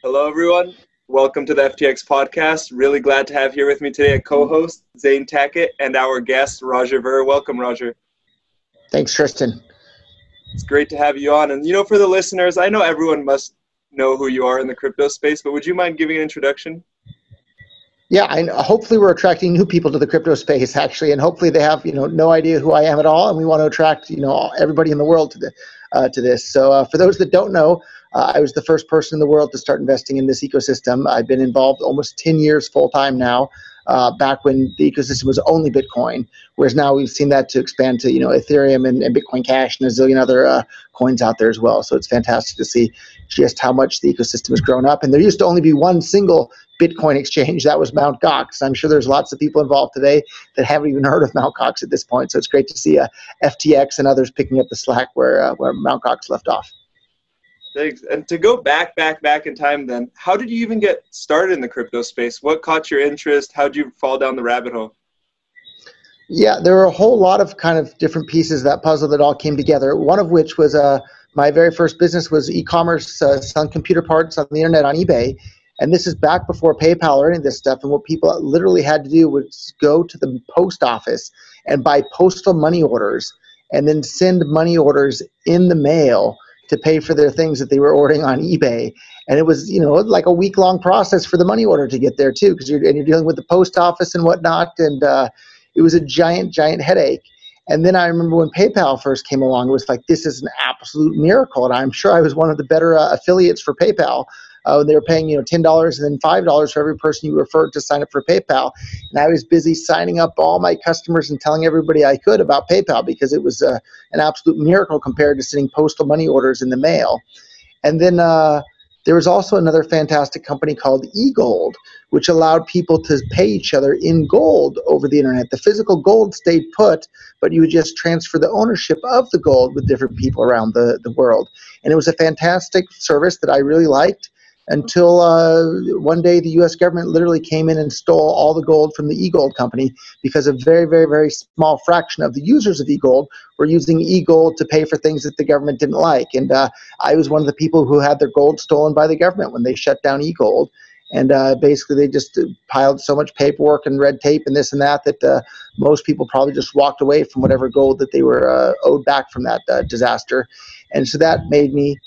Hello, everyone. Welcome to the FTX Podcast. Really glad to have here with me today a co-host, Zane Tackett, and our guest, Roger Ver. Welcome, Roger. Thanks, Tristan. It's great to have you on. And, for the listeners, I know everyone must know who you are in the crypto space, but would you mind giving an introduction? Yeah, hopefully we're attracting new people to the crypto space, actually, and hopefully they have, no idea who I am at all, and we want to attract, everybody in the world to this. So for those that don't know, I was the first person in the world to start investing in this ecosystem. I've been involved almost 10 years full-time now, back when the ecosystem was only Bitcoin, whereas now we've seen that to expand to, Ethereum and Bitcoin Cash and a zillion other coins out there as well. So it's fantastic to see just how much the ecosystem has grown up. And there used to only be one single Bitcoin exchange. That was Mt. Gox. I'm sure there's lots of people involved today that haven't even heard of Mt. Gox at this point. So it's great to see FTX and others picking up the slack where Mt. Gox left off. Thanks. And to go back in time then, how did you even get started in the crypto space? What caught your interest? How did you fall down the rabbit hole? Yeah, there were a whole lot of kind of different pieces of that puzzle that all came together. One of which was my very first business was e-commerce, selling computer parts on the internet on eBay. And this is back before PayPal or any of this stuff. And what people literally had to do was go to the post office and buy postal money orders and then send money orders in the mail to pay for their things that they were ordering on eBay. And it was, like a week-long process for the money order to get there too, because you're dealing with the post office and whatnot. And it was a giant headache. And then I remember when PayPal first came along, it was like, this is an absolute miracle. And I'm sure I was one of the better affiliates for PayPal. They were paying, $10 and then $5 for every person you referred to sign up for PayPal. And I was busy signing up all my customers and telling everybody I could about PayPal because it was an absolute miracle compared to sending postal money orders in the mail. And then there was also another fantastic company called eGold, which allowed people to pay each other in gold over the internet. The physical gold stayed put, but you would just transfer the ownership of the gold with different people around the world. And it was a fantastic service that I really liked until one day the U.S. government literally came in and stole all the gold from the eGold company because a very, very, very small fraction of the users of eGold were using eGold to pay for things that the government didn't like. And I was one of the people who had their gold stolen by the government when they shut down eGold. And basically they just piled so much paperwork and red tape and this and that most people probably just walked away from whatever gold that they were owed back from that disaster. And so that made me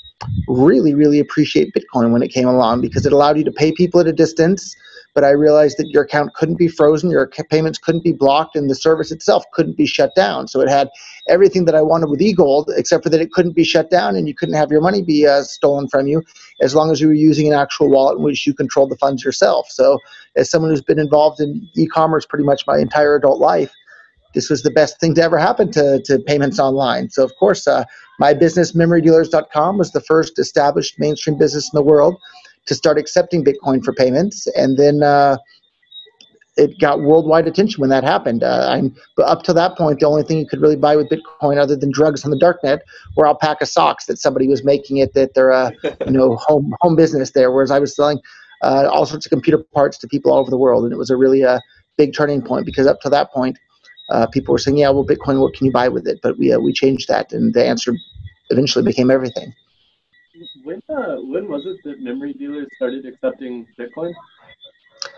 really appreciate Bitcoin when it came along because it allowed you to pay people at a distance, but I realized that your account couldn't be frozen, your payments couldn't be blocked, and the service itself couldn't be shut down. So it had everything that I wanted with eGold, except for that it couldn't be shut down and you couldn't have your money be stolen from you as long as you were using an actual wallet in which you controlled the funds yourself. So as someone who's been involved in e-commerce pretty much my entire adult life, this was the best thing to ever happen to payments online. So, of course, my business, MemoryDealers.com, was the first established mainstream business in the world to start accepting Bitcoin for payments. And then it got worldwide attention when that happened. But up to that point, the only thing you could really buy with Bitcoin other than drugs on the darknet were alpaca socks that somebody was making at their home business there, whereas I was selling all sorts of computer parts to people all over the world. And it was a really big turning point because up to that point, people were saying, yeah, well, Bitcoin, what can you buy with it? But we changed that, and the answer eventually became everything. When was it that Memory Dealers started accepting Bitcoin?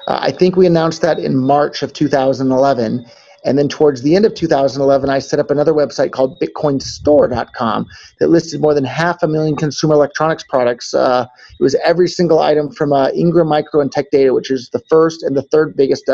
I think we announced that in March of 2011. And then towards the end of 2011, I set up another website called BitcoinStore.com that listed more than 500,000 consumer electronics products. It was every single item from Ingram Micro and Tech Data, which is the first and the third biggest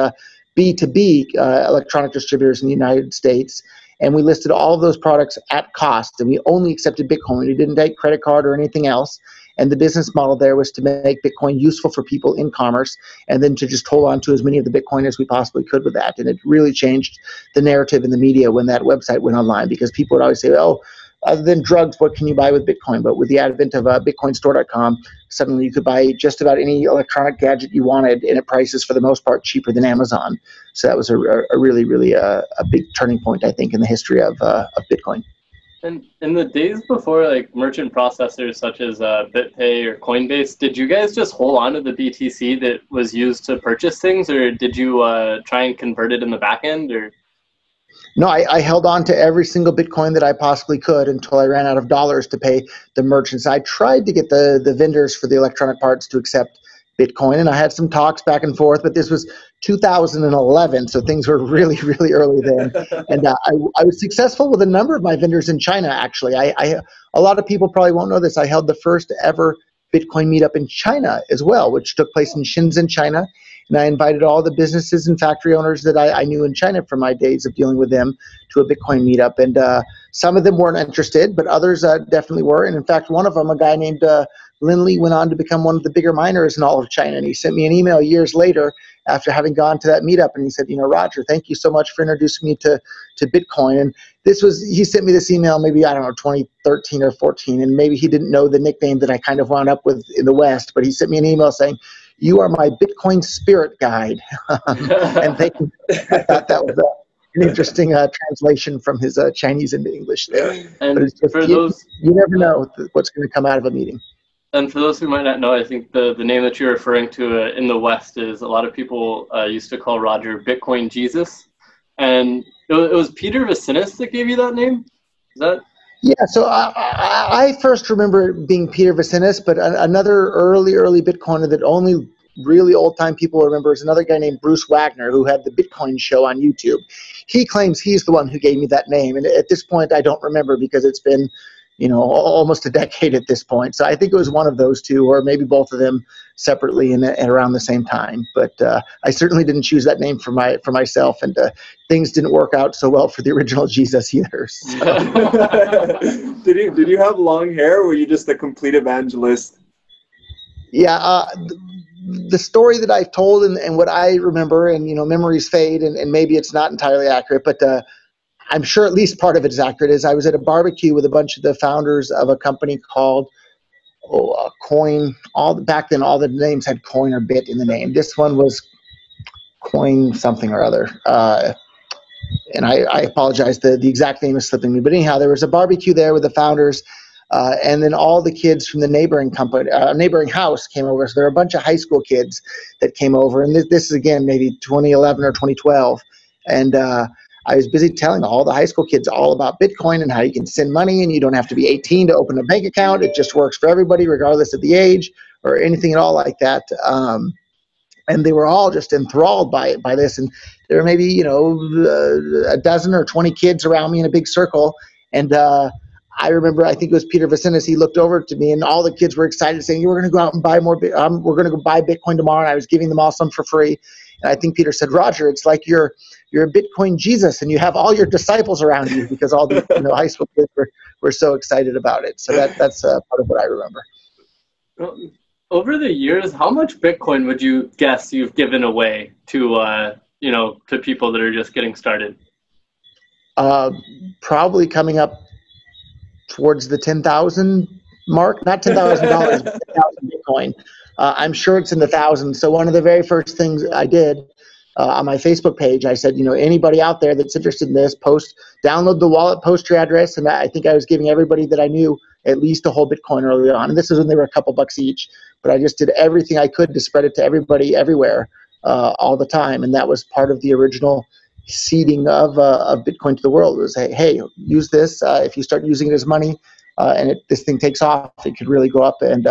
B2B electronic distributors in the United States. And we listed all of those products at cost, and we only accepted Bitcoin. We didn't take credit card or anything else. And the business model there was to make Bitcoin useful for people in commerce and then to just hold on to as many of the Bitcoin as we possibly could with that. And it really changed the narrative in the media when that website went online because people would always say, oh, other than drugs, what can you buy with Bitcoin? But with the advent of BitcoinStore.com, suddenly you could buy just about any electronic gadget you wanted, and at prices for the most part cheaper than Amazon. So that was a really a big turning point, I think, in the history of Bitcoin. And in the days before, like merchant processors such as BitPay or Coinbase, did you guys just hold on to the BTC that was used to purchase things, or did you try and convert it in the back end? Or No, I held on to every single Bitcoin that I possibly could until I ran out of dollars to pay the merchants. I tried to get the vendors for the electronic parts to accept Bitcoin, and I had some talks back and forth, but this was 2011, so things were really, really early then. And I was successful with a number of my vendors in China, actually. A lot of people probably won't know this. I held the first ever Bitcoin meetup in China as well, which took place in Shenzhen, China. And I invited all the businesses and factory owners that I knew in China from my days of dealing with them to a Bitcoin meetup. And some of them weren't interested, but others definitely were. And in fact, one of them, a guy named Lin Li, went on to become one of the bigger miners in all of China. And he sent me an email years later after having gone to that meetup. And he said, Roger, thank you so much for introducing me to Bitcoin. And he sent me this email maybe, 2013 or 14. And maybe he didn't know the nickname that I kind of wound up with in the West, but he sent me an email saying, "You are my Bitcoin spirit guide." And thank you. I thought that was an interesting translation from his Chinese into English there. And but it's just, you never know what's going to come out of a meeting. And for those who might not know, I think the name that you're referring to in the West is a lot of people used to call Roger Bitcoin Jesus. And it was Peter Vassinis that gave you that name? Is that? Yeah, so I first remember it being Peter Vassinis, but another early Bitcoiner that only really old-time people remember is another guy named Bruce Wagner, who had the Bitcoin show on YouTube. He claims he's the one who gave me that name, and at this point I don't remember because it's been almost a decade at this point. So I think it was one of those two, or maybe both of them separately and around the same time. But I certainly didn't choose that name for myself, and things didn't work out so well for the original Jesus either. So. Did you have long hair, or were you just a complete evangelist? Yeah, the story that I've told and what I remember, and memories fade, and maybe it's not entirely accurate, but I'm sure at least part of it is accurate, is I was at a barbecue with a bunch of the founders of a company called Coin. Back then, all the names had Coin or Bit in the name. This one was Coin something or other. And I apologize, the exact name is slipping me. But anyhow, there was a barbecue there with the founders, and then all the kids from the neighboring house came over. So there were a bunch of high school kids that came over. And this is, again, maybe 2011 or 2012. And I was busy telling all the high school kids all about Bitcoin and how you can send money and you don't have to be 18 to open a bank account. It just works for everybody, regardless of the age or anything at all like that. And they were all just enthralled by this. And there were maybe, a dozen or 20 kids around me in a big circle. And I remember, I think it was Peter Vassinis, he looked over to me and all the kids were excited, saying, "We're going to go out and buy more. We're going to go buy Bitcoin tomorrow." And I was giving them all some for free. And I think Peter said, "Roger, it's like you're a Bitcoin Jesus and you have all your disciples around you," because all the high school kids were so excited about it. So that's part of what I remember. Well, over the years, how much Bitcoin would you guess you've given away to to people that are just getting started? Probably coming up towards the 10,000 mark, not $10,000, but 10,000 Bitcoin. I'm sure it's in the thousands. So one of the very first things I did on my Facebook page, I said, anybody out there that's interested in this, download the wallet, post your address. And I think I was giving everybody that I knew at least a whole Bitcoin early on. And this is when they were a couple bucks each. But I just did everything I could to spread it to everybody everywhere all the time. And that was part of the original seeding of Bitcoin to the world. It was, hey, use this. If you start using it as money and this thing takes off, it could really go up and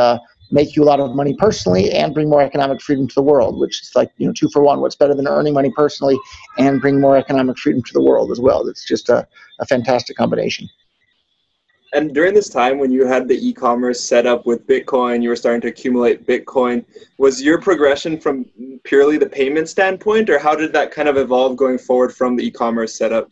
make you a lot of money personally and bring more economic freedom to the world, which is like, 2 for 1. What's better than earning money personally and bring more economic freedom to the world as well? It's just a fantastic combination. And during this time when you had the e-commerce set up with Bitcoin, you were starting to accumulate Bitcoin, was your progression from purely the payment standpoint, or how did that kind of evolve going forward from the e-commerce setup?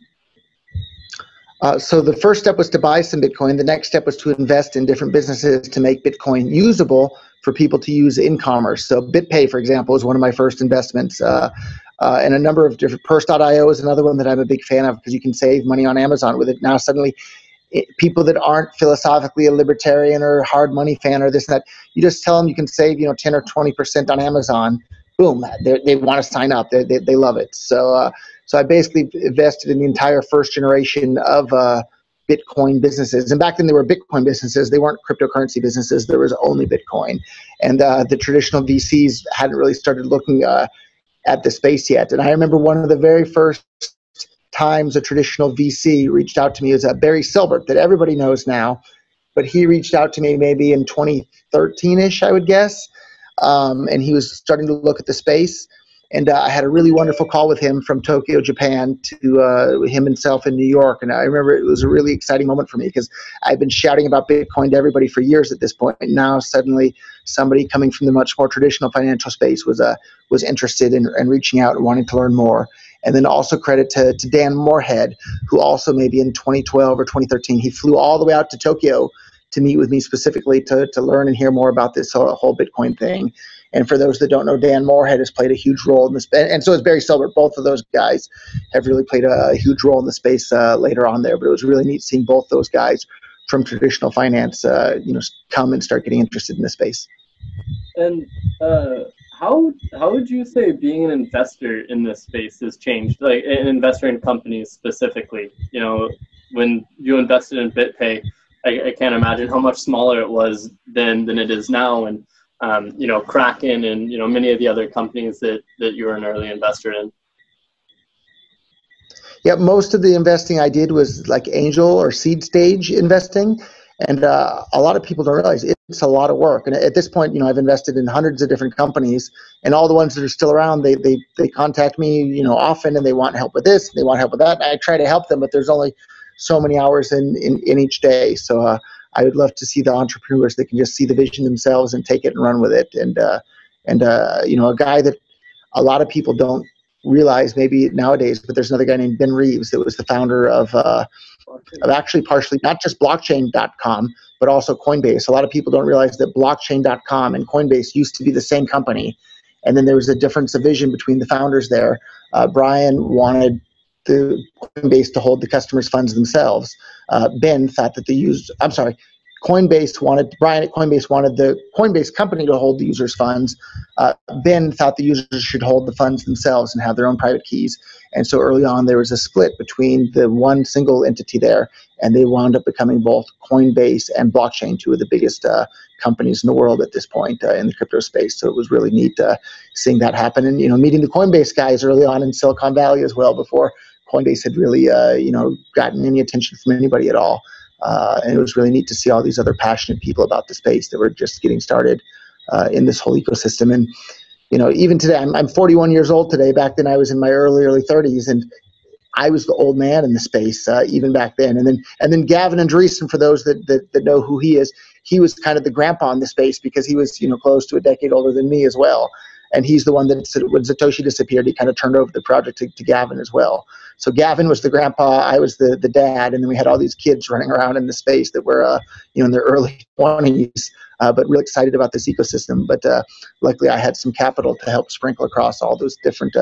So the first step was to buy some Bitcoin. The next step was to invest in different businesses to make Bitcoin usable for people to use in commerce. So BitPay, for example, was one of my first investments. And a number of different, Purse.io is another one that I'm a big fan of because you can save money on Amazon with it. Now suddenly, people that aren't philosophically a libertarian or hard money fan or this and that, you just tell them you can save 10 or 20% on Amazon. Boom, they want to sign up. They love it. So I basically invested in the entire first generation of Bitcoin businesses. And back then they were Bitcoin businesses. They weren't cryptocurrency businesses. There was only Bitcoin. And the traditional VCs hadn't really started looking at the space yet. And I remember one of the very first times a traditional VC reached out to me. It was Barry Silbert, that everybody knows now, but he reached out to me maybe in 2013-ish, I would guess, and he was starting to look at the space. And I had a really wonderful call with him from Tokyo, Japan, to him himself in New York. And I remember it was a really exciting moment for me because I've been shouting about Bitcoin to everybody for years at this point. And now suddenly somebody coming from the much more traditional financial space was interested in reaching out and wanting to learn more. And then also credit to Dan Moorhead, who also maybe in 2012 or 2013, he flew all the way out to Tokyo to meet with me specifically to learn and hear more about this whole Bitcoin thing. And for those that don't know, Dan Moorhead has played a huge role in this, and so has Barry Silbert. Both of those guys have really played a huge role in the space later on there. But it was really neat seeing both those guys from traditional finance, come and start getting interested in the space. And how would you say being an investor in this space has changed? Like an investor in companies specifically, when you invested in BitPay, I can't imagine how much smaller it was than it is now. And Kraken and, many of the other companies that you were an early investor in. Yeah, most of the investing I did was like angel or seed stage investing. And a lot of people don't realize it's a lot of work. And at this point, I've invested in hundreds of different companies, and all the ones that are still around, they contact me, often, and they want help with this, they want help with that. I try to help them, but there's only so many hours in each day. So I would love to see the entrepreneurs that can just see the vision themselves and take it and run with it. And a guy that a lot of people don't realize maybe nowadays, but there's another guy named Ben Reeves that was the founder of actually partially not just blockchain.com, but also Coinbase. A lot of people don't realize that blockchain.com and Coinbase used to be the same company. And then there was a difference of vision between the founders there. Brian wanted the Coinbase to hold the customers' funds themselves. Ben thought that Brian at Coinbase wanted the Coinbase company to hold the users' funds. Ben thought the users should hold the funds themselves and have their own private keys. And so early on, there was a split between the one single entity there, and they wound up becoming both Coinbase and Blockchain, two of the biggest companies in the world at this point in the crypto space. So it was really neat seeing that happen, and meeting the Coinbase guys early on in Silicon Valley as well, before Coinbase had really gotten any attention from anybody at all. And it was really neat to see all these other passionate people about the space that were just getting started in this whole ecosystem. And even today, I'm 41 years old today. Back then, I was in my early 30s, and I was the old man in the space even back then. And then Gavin Andreessen, for those that know who he is, he was kind of the grandpa in the space because he was close to a decade older than me as well. And he's the one that, when Satoshi disappeared, he kind of turned over the project to Gavin as well. So Gavin was the grandpa, I was the dad, and then we had all these kids running around in the space that were in their early 20s, but really excited about this ecosystem. But luckily, I had some capital to help sprinkle across all those different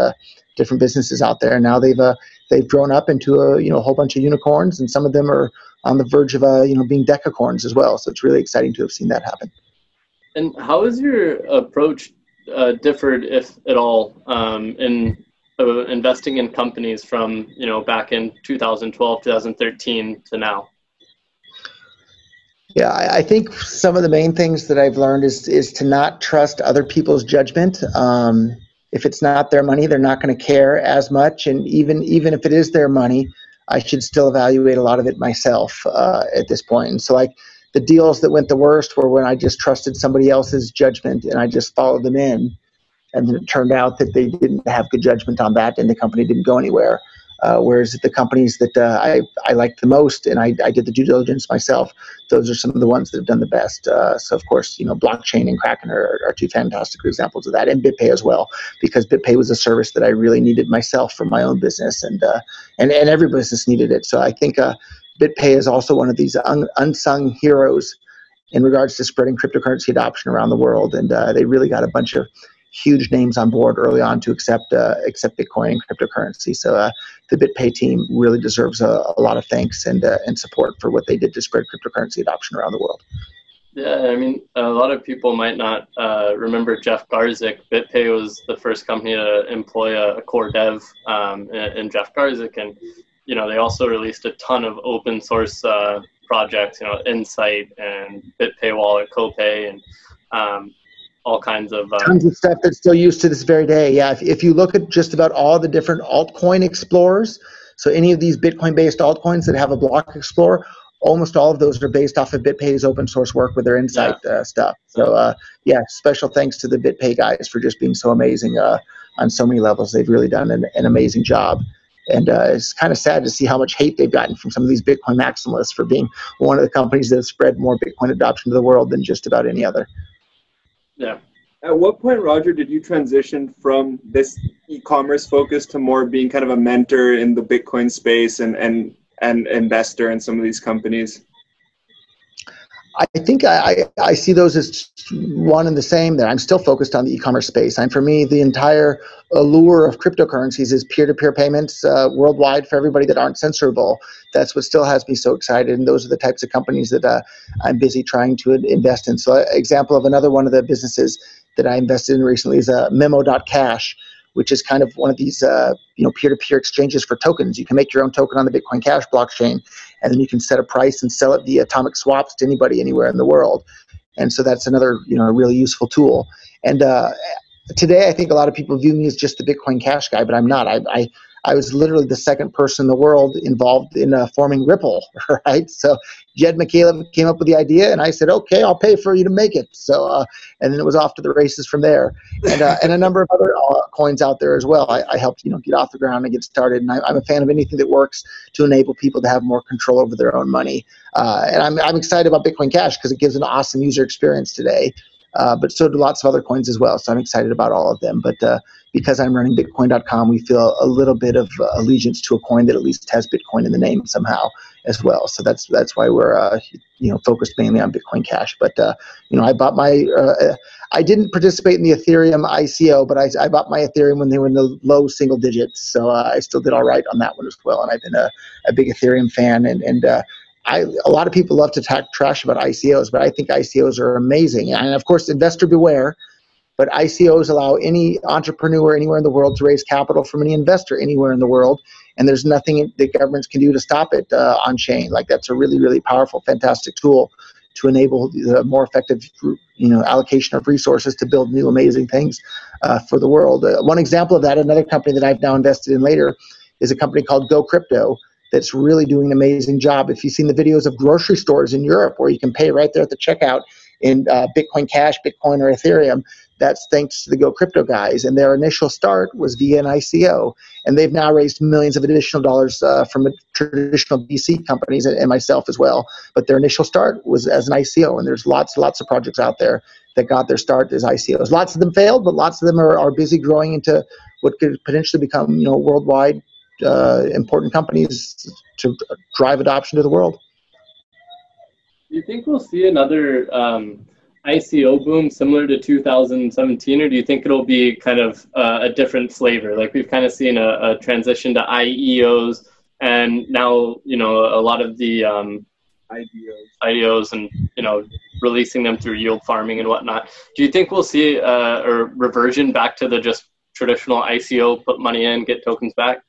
businesses out there. And now they've grown up into a whole bunch of unicorns, and some of them are on the verge of being decacorns as well. So it's really exciting to have seen that happen. And how has your approach differed, if at all, in investing in companies from back in 2012, 2013 to now? Yeah, I think some of the main things that I've learned is to not trust other people's judgment. If it's not their money, they're not going to care as much, and even if it is their money, I should still evaluate a lot of it myself at this point. And so, like, the deals that went the worst were when I just trusted somebody else's judgment and I just followed them in. And then it turned out that they didn't have good judgment on that, and the company didn't go anywhere. Whereas the companies that I liked the most, and I did the due diligence myself, those are some of the ones that have done the best. So of course, Blockchain and Kraken are two fantastic examples of that, and BitPay as well, because BitPay was a service that I really needed myself for my own business, and every business needed it. So I think BitPay is also one of these unsung heroes in regards to spreading cryptocurrency adoption around the world, and they really got a bunch of huge names on board early on to accept Bitcoin and cryptocurrency. So the BitPay team really deserves a lot of thanks and support for what they did to spread cryptocurrency adoption around the world. Yeah, I mean, a lot of people might not remember Jeff Garzik. BitPay was the first company to employ a core dev in Jeff Garzik, and they also released a ton of open source projects, Insight and BitPay Wallet, Copay, and all kinds of tons of stuff that's still used to this very day. Yeah, if you look at just about all the different altcoin explorers, So any of these Bitcoin-based altcoins that have a block explorer, almost all of those are based off of BitPay's open source work with their Insight stuff. So special thanks to the BitPay guys for just being so amazing on so many levels. They've really done an amazing job. And it's kind of sad to see how much hate they've gotten from some of these Bitcoin maximalists for being one of the companies that have spread more Bitcoin adoption to the world than just about any other. Yeah. At what point, Roger, did you transition from this e-commerce focus to more being kind of a mentor in the Bitcoin space and investor in some of these companies? I think I see those as one and the same there. I'm still focused on the e-commerce space. And for me, the entire allure of cryptocurrencies is peer-to-peer payments worldwide for everybody that aren't censorable. That's what still has me so excited. And those are the types of companies that I'm busy trying to invest in. So example of another one of the businesses that I invested in recently is Memo.cash, which is kind of one of these peer-to-peer exchanges for tokens. You can make your own token on the Bitcoin Cash blockchain, and then you can set a price and sell it via atomic swaps to anybody anywhere in the world. And so that's another really useful tool. And today I think a lot of people view me as just the Bitcoin Cash guy, but I'm not. I was literally the second person in the world involved in forming Ripple, right? So Jed McCaleb came up with the idea, and I said, okay, I'll pay for you to make it. So, and then it was off to the races from there. And a number of other coins out there as well. I helped, get off the ground and get started. And I'm a fan of anything that works to enable people to have more control over their own money. And I'm excited about Bitcoin Cash because it gives an awesome user experience today. But so do lots of other coins as well. So I'm excited about all of them. But because I'm running Bitcoin.com, we feel a little bit of allegiance to a coin that at least has Bitcoin in the name somehow as well. So that's why we're focused mainly on Bitcoin Cash. But I bought my I didn't participate in the Ethereum ICO, but I bought my Ethereum when they were in the low single digits. So I still did all right on that one as well. And I've been a big Ethereum fan. And a lot of people love to talk trash about ICOs, but I think ICOs are amazing. And of course, investor beware, but ICOs allow any entrepreneur anywhere in the world to raise capital from any investor anywhere in the world. And there's nothing that governments can do to stop it on chain. Like that's a really, really powerful, fantastic tool to enable the more effective, allocation of resources to build new, amazing things for the world. One example of that, another company that I've now invested in later, is a company called Go Crypto. That's really doing an amazing job. If you've seen the videos of grocery stores in Europe where you can pay right there at the checkout in Bitcoin Cash, Bitcoin, or Ethereum, that's thanks to the Go Crypto guys. And their initial start was via an ICO. And they've now raised millions of additional dollars from traditional VC companies and myself as well. But their initial start was as an ICO. And there's lots of projects out there that got their start as ICOs. Lots of them failed, but lots of them are busy growing into what could potentially become worldwide important companies to drive adoption to the world. Do you think we'll see another ICO boom similar to 2017, or do you think it'll be kind of a different flavor? Like we've kind of seen a transition to IEOs, and now a lot of the IDOs and releasing them through yield farming and whatnot. Do you think we'll see a reversion back to the just traditional ICO, put money in, get tokens back?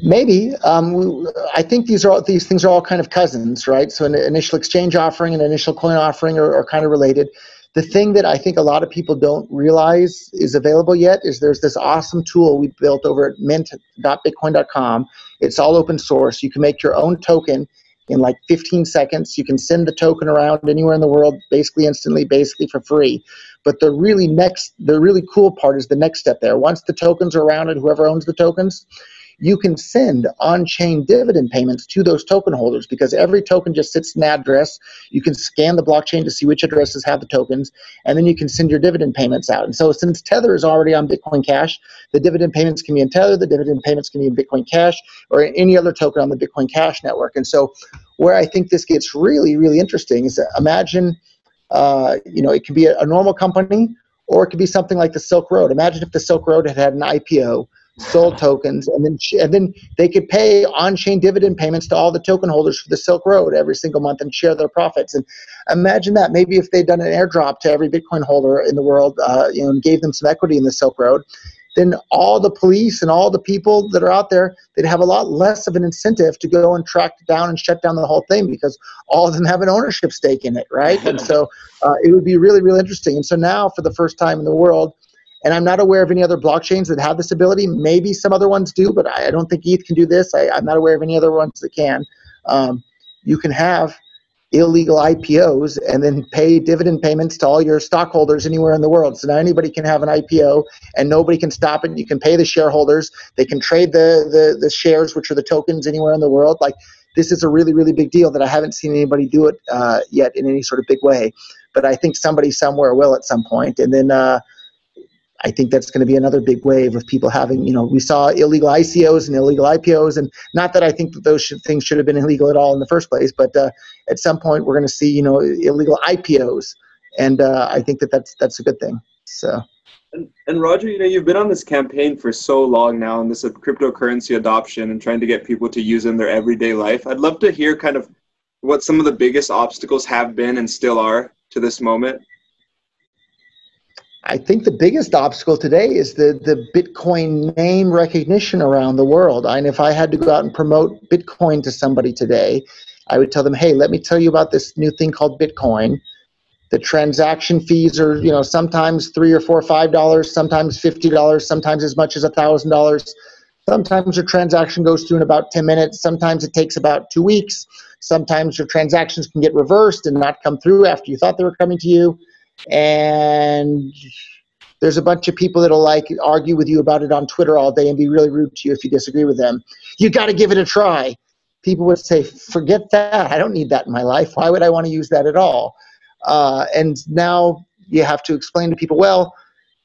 Maybe. I think these things are all kind of cousins, right? So an initial exchange offering and an initial coin offering are kind of related. The thing that I think a lot of people don't realize is available yet is there's this awesome tool we built over at mint.bitcoin.com. It's all open source. You can make your own token in like 15 seconds. You can send the token around anywhere in the world basically instantly, basically for free. But the really cool part is the next step there. Once the tokens are around and whoever owns the tokens, you can send on-chain dividend payments to those token holders because every token just sits in an address. You can scan the blockchain to see which addresses have the tokens, and then you can send your dividend payments out. And so since Tether is already on Bitcoin Cash, the dividend payments can be in Tether, the dividend payments can be in Bitcoin Cash, or any other token on the Bitcoin Cash network. And so where I think this gets really, really interesting is that imagine, it can be a normal company, or it could be something like the Silk Road. Imagine if the Silk Road had an IPO, sold tokens, and then they could pay on-chain dividend payments to all the token holders for the Silk Road every single month and share their profits. And imagine that. Maybe if they'd done an airdrop to every Bitcoin holder in the world, and gave them some equity in the Silk Road, then all the police and all the people that are out there, they'd have a lot less of an incentive to go and track down and shut down the whole thing because all of them have an ownership stake in it, right? And so it would be really, really interesting. And so now, for the first time in the world, And I'm not aware of any other blockchains that have this ability. Maybe some other ones do, but I don't think ETH can do this. I'm not aware of any other ones that can. You can have illegal IPOs and then pay dividend payments to all your stockholders anywhere in the world. So now anybody can have an IPO and nobody can stop it. You can pay the shareholders. They can trade the shares, which are the tokens, anywhere in the world. Like, this is a really, really big deal that I haven't seen anybody do it yet in any sort of big way. But I think somebody somewhere will at some point. And then I think that's going to be another big wave of people having, we saw illegal ICOs and illegal IPOs, and not that I think that those things should have been illegal at all in the first place, but at some point we're going to see, illegal IPOs, and I think that that's a good thing. So. And Roger, you've been on this campaign for so long now, and this cryptocurrency adoption and trying to get people to use it in their everyday life. I'd love to hear kind of what some of the biggest obstacles have been and still are to this moment. I think the biggest obstacle today is the Bitcoin name recognition around the world. And if I had to go out and promote Bitcoin to somebody today, I would tell them, hey, let me tell you about this new thing called Bitcoin. The transaction fees are, sometimes $3 or $4 or $5, sometimes $50, sometimes as much as $1,000. Sometimes your transaction goes through in about 10 minutes. Sometimes it takes about 2 weeks. Sometimes your transactions can get reversed and not come through after you thought they were coming to you. And there's a bunch of people that'll argue with you about it on Twitter all day and be really rude to you if you disagree with them. You got to give it a try. People would say, forget that. I don't need that in my life. Why would I want to use that at all? And now you have to explain to people, well,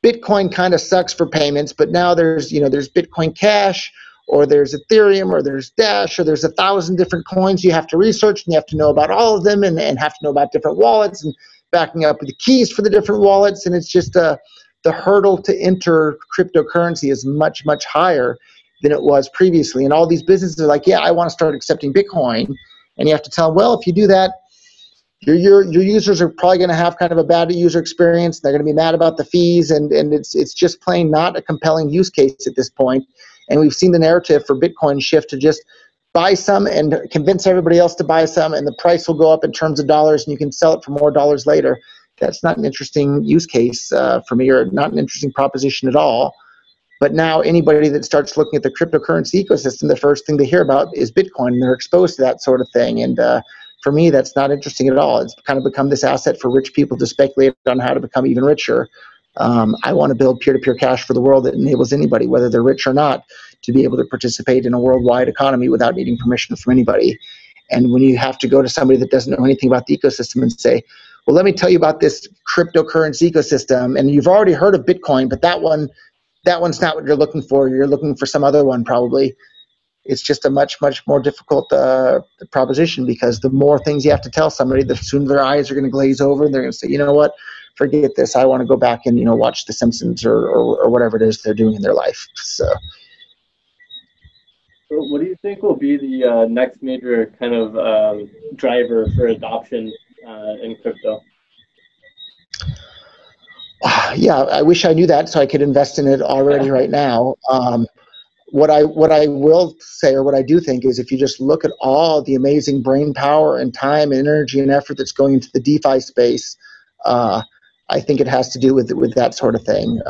Bitcoin kind of sucks for payments, but now there's Bitcoin Cash, or there's Ethereum, or there's Dash, or there's 1,000 different coins you have to research, and you have to know about all of them, and have to know about different wallets, and backing up with the keys for the different wallets. And it's just the hurdle to enter cryptocurrency is much, much higher than it was previously. And all these businesses are like, yeah, I want to start accepting Bitcoin. And you have to tell them, well, if you do that, your users are probably going to have kind of a bad user experience. They're going to be mad about the fees, and it's just plain not a compelling use case at this point. And we've seen the narrative for Bitcoin shift to just buy some and convince everybody else to buy some, and the price will go up in terms of dollars, and you can sell it for more dollars later. That's not an interesting use case for me, or not an interesting proposition at all. But now anybody that starts looking at the cryptocurrency ecosystem, the first thing they hear about is Bitcoin, and they're exposed to that sort of thing. And for me, that's not interesting at all. It's kind of become this asset for rich people to speculate on how to become even richer. I want to build peer-to-peer cash for the world that enables anybody, whether they're rich or not, to be able to participate in a worldwide economy without needing permission from anybody. And when you have to go to somebody that doesn't know anything about the ecosystem and say, well, let me tell you about this cryptocurrency ecosystem, and you've already heard of Bitcoin, but that one's not what you're looking for. You're looking for some other one probably. It's just a much, much more difficult proposition, because the more things you have to tell somebody, the sooner their eyes are going to glaze over, and they're going to say, you know what, forget this. I want to go back and watch The Simpsons or whatever it is they're doing in their life. So what do you think will be the next major kind of driver for adoption in crypto? Yeah, I wish I knew that so I could invest in it already right now. What I will say, or what I do think, is if you just look at all the amazing brain power and time and energy and effort that's going into the DeFi space, I think it has to do with that sort of thing.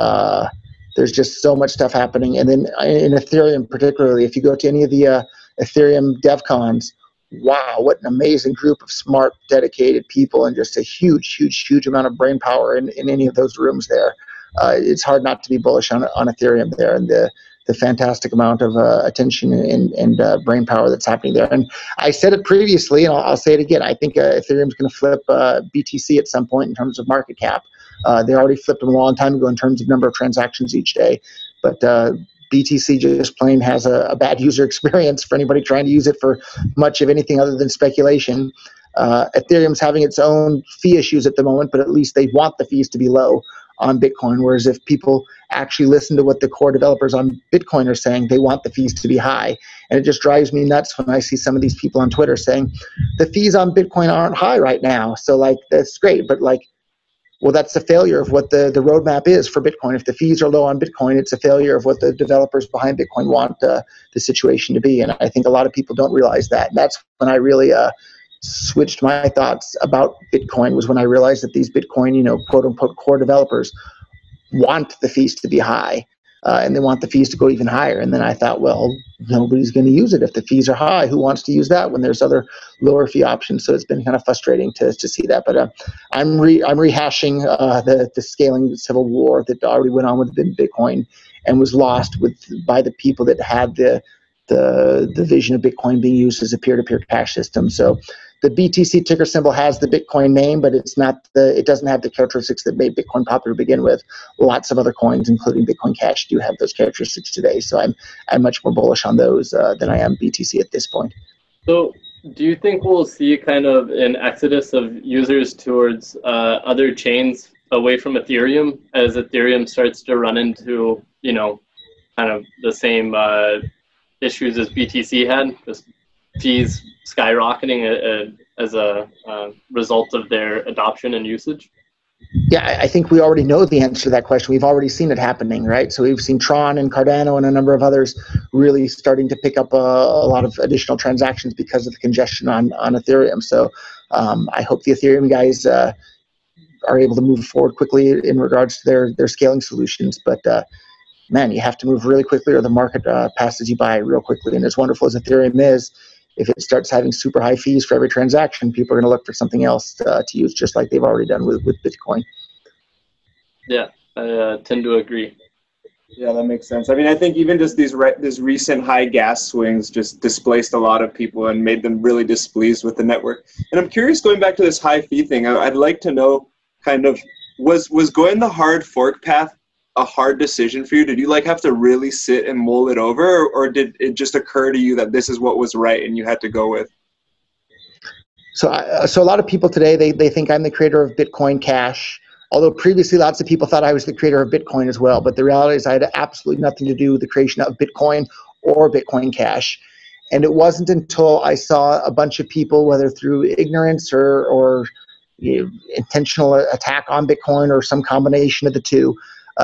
There's just so much stuff happening. And then in Ethereum particularly, if you go to any of the Ethereum DevCons, wow, what an amazing group of smart, dedicated people, and just a huge, huge, huge amount of brain power in any of those rooms there. It's hard not to be bullish on Ethereum there, and the fantastic amount of attention and brain power that's happening there. And I said it previously, and I'll say it again. I think Ethereum's going to flip BTC at some point in terms of market cap. They already flipped them a long time ago in terms of number of transactions each day. But BTC just plain has a bad user experience for anybody trying to use it for much of anything other than speculation. Ethereum's having its own fee issues at the moment, but at least they want the fees to be low on Bitcoin, whereas if people actually listen to what the core developers on Bitcoin are saying, they want the fees to be high. And it just drives me nuts when I see some of these people on Twitter saying the fees on Bitcoin aren't high right now. So that's great, but well, that's the failure of what the roadmap is for Bitcoin. If the fees are low on Bitcoin, it's a failure of what the developers behind Bitcoin want the situation to be. And I think a lot of people don't realize that. And that's when I really switched my thoughts about Bitcoin, was when I realized that these Bitcoin, quote unquote, core developers want the fees to be high, and they want the fees to go even higher. And then I thought, well, nobody's going to use it if the fees are high. Who wants to use that when there's other lower fee options? So it's been kind of frustrating to see that. But I'm rehashing the scaling civil war that already went on within Bitcoin and was lost by the people that had the vision of Bitcoin being used as a peer-to-peer cash system. So the BTC ticker symbol has the Bitcoin name, but it doesn't have the characteristics that made Bitcoin popular to begin with. Lots of other coins, including Bitcoin Cash, do have those characteristics today. So I'm much more bullish on those than I am BTC at this point. So do you think we'll see kind of an exodus of users towards other chains away from Ethereum as Ethereum starts to run into, kind of the same issues as BTC had, just fees skyrocketing as a result of their adoption and usage? Yeah, I think we already know the answer to that question. We've already seen it happening, right? So we've seen Tron and Cardano and a number of others really starting to pick up a lot of additional transactions because of the congestion on Ethereum. So I hope the Ethereum guys are able to move forward quickly in regards to their scaling solutions. But man, you have to move really quickly or the market passes you by real quickly. And as wonderful as Ethereum is, if it starts having super high fees for every transaction, people are going to look for something else to use, just like they've already done with Bitcoin. Yeah, I tend to agree. Yeah, that makes sense. I mean, I think even just these recent high gas swings just displaced a lot of people and made them really displeased with the network. And I'm curious, going back to this high fee thing, I'd like to know kind of, was going the hard fork path a hard decision for you? Did you have to really sit and mull it over, or did it just occur to you that this is what was right and you had to go with? So a lot of people today, they think I'm the creator of Bitcoin Cash, although previously lots of people thought I was the creator of Bitcoin as well. But the reality is I had absolutely nothing to do with the creation of Bitcoin or Bitcoin Cash. And it wasn't until I saw a bunch of people, whether through ignorance or intentional attack on Bitcoin or some combination of the two,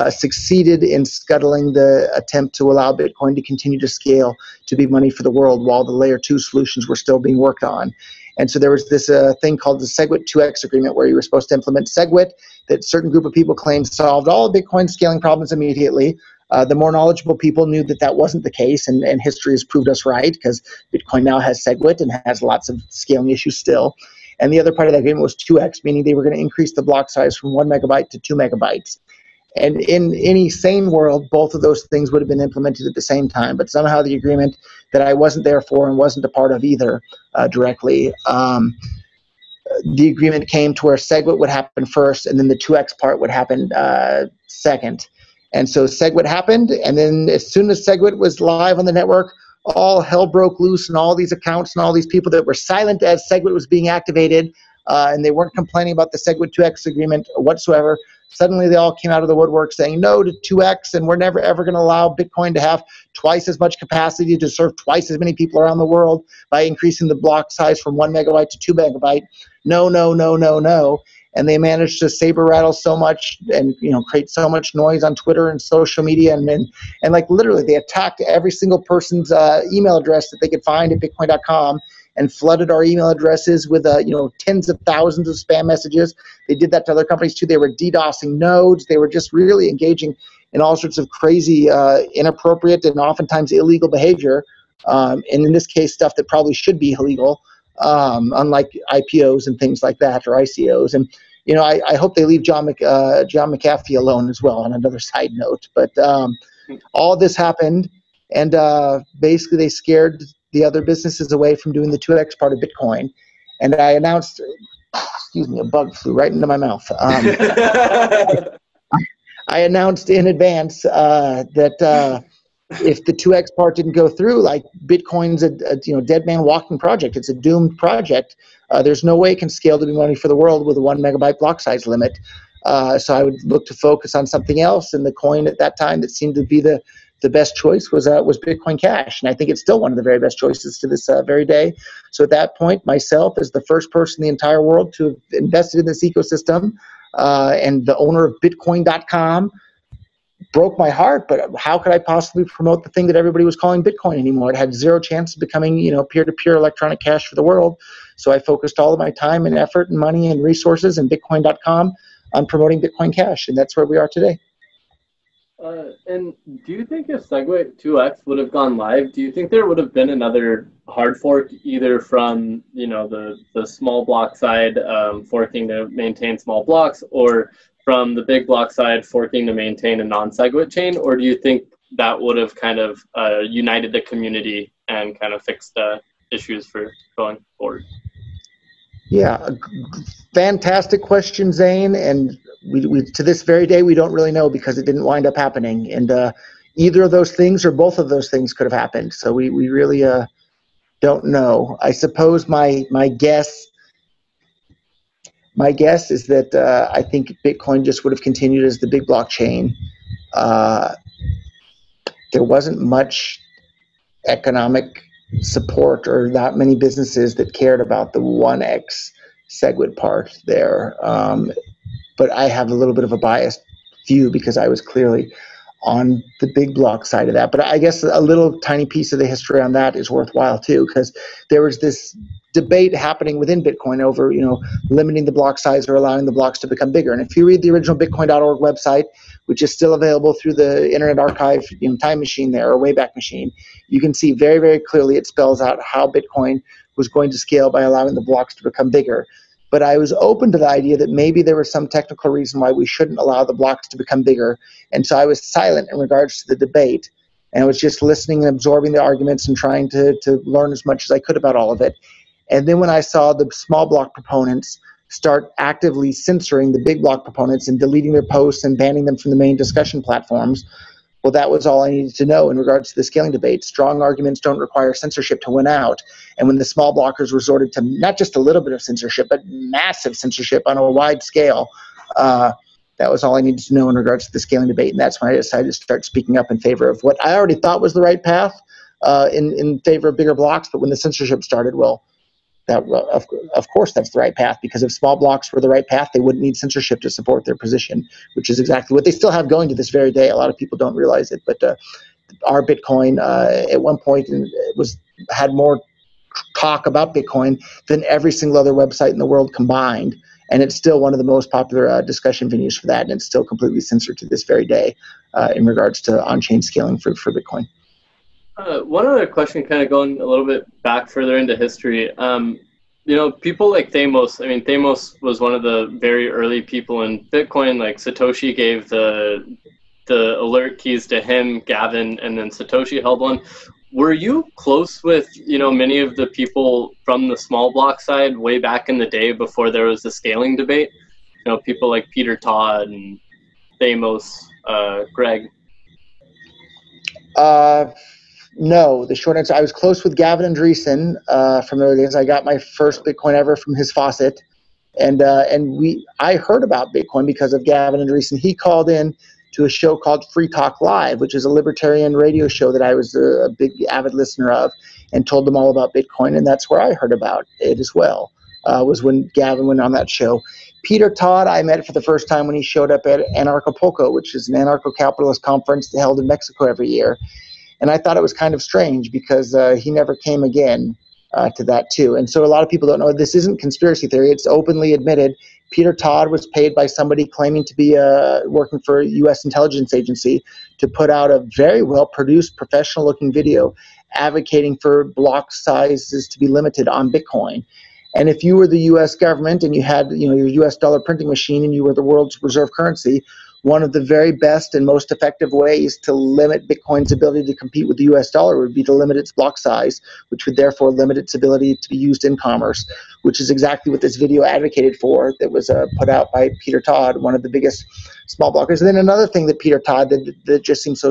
succeeded in scuttling the attempt to allow Bitcoin to continue to scale to be money for the world while the layer 2 solutions were still being worked on. And so there was this thing called the SegWit 2x agreement where you were supposed to implement SegWit that a certain group of people claimed solved all Bitcoin scaling problems immediately. The more knowledgeable people knew that that wasn't the case, and history has proved us right because Bitcoin now has SegWit and has lots of scaling issues still. And the other part of that agreement was 2x, meaning they were going to increase the block size from 1 megabyte to 2 megabytes. And in any sane world, both of those things would have been implemented at the same time. But somehow the agreement that I wasn't there for and wasn't a part of either directly, the agreement came to where SegWit would happen first, and then the 2x part would happen second. And so SegWit happened, and then as soon as SegWit was live on the network, all hell broke loose, and all these accounts and all these people that were silent as SegWit was being activated, and they weren't complaining about the SegWit 2x agreement whatsoever. Suddenly they all came out of the woodwork saying no to 2x, and we're never ever going to allow Bitcoin to have twice as much capacity to serve twice as many people around the world by increasing the block size from 1 megabyte to 2 megabyte. No, no, no, no, no. And they managed to saber rattle so much and create so much noise on Twitter and social media, and literally they attacked every single person's email address that they could find at Bitcoin.com and flooded our email addresses with tens of thousands of spam messages. They did that to other companies too. They were DDoSing nodes. They were just really engaging in all sorts of crazy, inappropriate, and oftentimes illegal behavior. And in this case, stuff that probably should be illegal, unlike IPOs and things like that, or ICOs. And I hope they leave John McAfee alone as well. On another side note, but all of this happened, and basically they scared the other businesses away from doing the 2x part of Bitcoin. And I announced, excuse me, a bug flew right into my mouth. I announced in advance that if the 2x part didn't go through, Bitcoin's a dead man walking project. It's a doomed project. There's no way it can scale to be money for the world with a 1 megabyte block size limit. So I would look to focus on something else. And the coin at that time that seemed to be the best choice was Bitcoin Cash. And I think it's still one of the very best choices to this very day. So at that point, myself, as the first person in the entire world to have invested in this ecosystem, and the owner of Bitcoin.com, broke my heart. But how could I possibly promote the thing that everybody was calling Bitcoin anymore? It had zero chance of becoming, peer-to-peer electronic cash for the world. So I focused all of my time and effort and money and resources and Bitcoin.com on promoting Bitcoin Cash. And that's where we are today. And do you think if SegWit 2x would have gone live, do you think there would have been another hard fork, either from the small block side forking to maintain small blocks, or from the big block side forking to maintain a non-SegWit chain? Or do you think that would have kind of united the community and kind of fixed issues for going forward? Yeah, fantastic question, Zane. And we to this very day, we don't really know because it didn't wind up happening. And either of those things or both of those things could have happened. So we really don't know. I suppose my guess is that I think Bitcoin just would have continued as the big blockchain. There wasn't much economic support or that many businesses that cared about the 1x SegWit part there. But I have a little bit of a biased view because I was clearly on the big block side of that. But I guess a little tiny piece of the history on that is worthwhile too, because there was this debate happening within Bitcoin over, limiting the block size or allowing the blocks to become bigger. And if you read the original Bitcoin.org website, which is still available through the Internet Archive time machine there, or Wayback Machine, you can see very, very clearly it spells out how Bitcoin was going to scale by allowing the blocks to become bigger. But I was open to the idea that maybe there was some technical reason why we shouldn't allow the blocks to become bigger. And so I was silent in regards to the debate. And I was just listening and absorbing the arguments and trying to learn as much as I could about all of it. And then when I saw the small block proponents start actively censoring the big block proponents and deleting their posts and banning them from the main discussion platforms, well, that was all I needed to know in regards to the scaling debate. Strong arguments don't require censorship to win out. And when the small blockers resorted to not just a little bit of censorship, but massive censorship on a wide scale, that was all I needed to know in regards to the scaling debate. And that's when I decided to start speaking up in favor of what I already thought was the right path, in favor of bigger blocks. But when the censorship started, well, that of course that's the right path, because if small blocks were the right path, they wouldn't need censorship to support their position, which is exactly what they still have going to this very day. A lot of people don't realize it, but our Bitcoin at one point had more talk about Bitcoin than every single other website in the world combined, and it's still one of the most popular discussion venues for that, and it's still completely censored to this very day in regards to on-chain scaling for Bitcoin. One other question, kind of going a little bit back further into history. People like Thamos, Thamos was one of the very early people in Bitcoin. Like Satoshi gave the alert keys to him, Gavin, and then Satoshi held one. Were you close with, many of the people from the small block side way back in the day before there was the scaling debate? People like Peter Todd and Thamos, Greg. No, the short answer, I was close with Gavin Andreessen from the early days. I got my first Bitcoin ever from his faucet. And I heard about Bitcoin because of Gavin Andreessen. He called in to a show called Free Talk Live, which is a libertarian radio show that I was a big avid listener of, and told them all about Bitcoin. And that's where I heard about it as well, was when Gavin went on that show. Peter Todd, I met for the first time when he showed up at Anarchapulco, which is an anarcho-capitalist conference held in Mexico every year. And I thought it was kind of strange because he never came again to that too. And so a lot of people don't know, this isn't conspiracy theory. It's openly admitted. Peter Todd was paid by somebody claiming to be working for a U.S. intelligence agency to put out a very well-produced, professional-looking video advocating for block sizes to be limited on Bitcoin. And if you were the U.S. government and you had your U.S. dollar printing machine and you were the world's reserve currency, one of the very best and most effective ways to limit Bitcoin's ability to compete with the US dollar would be to limit its block size, which would therefore limit its ability to be used in commerce, which is exactly what this video advocated for that was put out by Peter Todd, one of the biggest small blockers. And then another thing that Peter Todd that just seems so